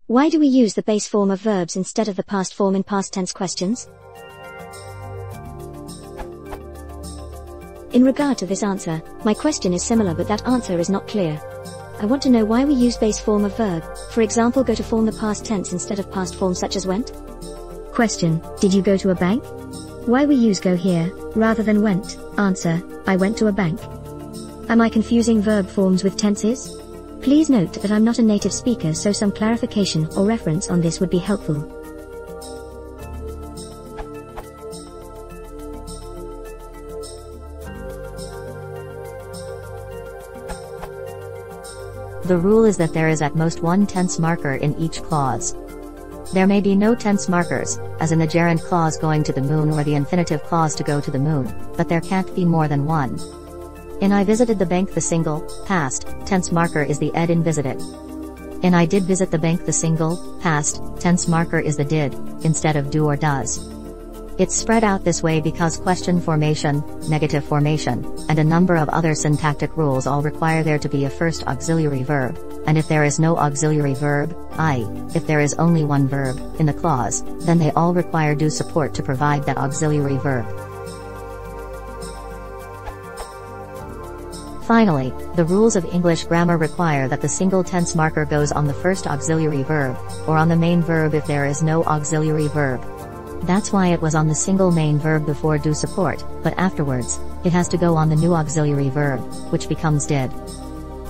Why do we use the base form of verbs instead of the past form in past tense questions? In regard to this answer, my question is similar but that answer is not clear. I want to know why we use base form of verb, for example go to form the past tense instead of past form such as went. Question, did you go to a bank? Why we use go here, rather than went? Answer, I went to a bank. Am I confusing verb forms with tenses? Please note that I'm not a native speaker, so some clarification or reference on this would be helpful. The rule is that there is at most one tense marker in each clause. There may be no tense markers, as in the gerund clause going to the moon or the infinitive clause to go to the moon, but there can't be more than one. In I visited the bank, the single, past, tense marker is the ed in visited. In I did visit the bank, the single, past, tense marker is the did, instead of do or does. It's spread out this way because question formation, negative formation, and a number of other syntactic rules all require there to be a first auxiliary verb, and if there is no auxiliary verb, if there is only one verb, in the clause, then they all require do support to provide that auxiliary verb. Finally, the rules of English grammar require that the single tense marker goes on the first auxiliary verb, or on the main verb if there is no auxiliary verb. That's why it was on the single main verb before do support, but afterwards, it has to go on the new auxiliary verb, which becomes did.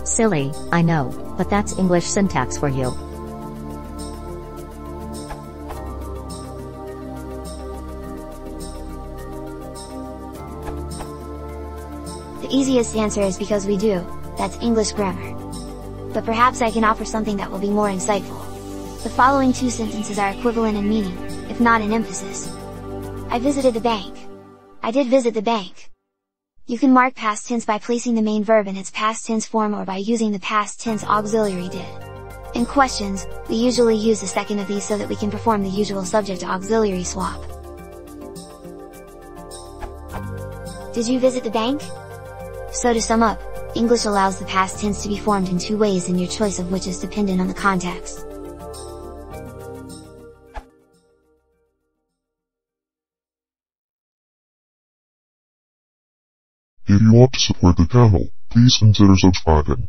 Silly, I know, but that's English syntax for you. The easiest answer is because we do, that's English grammar. But perhaps I can offer something that will be more insightful. The following two sentences are equivalent in meaning, if not in emphasis. I visited the bank. I did visit the bank. You can mark past tense by placing the main verb in its past tense form or by using the past tense auxiliary did. In questions, we usually use the second of these so that we can perform the usual subject-auxiliary swap. Did you visit the bank? So to sum up, English allows the past tense to be formed in two ways and your choice of which is dependent on the context. If you want to support the channel, please consider subscribing.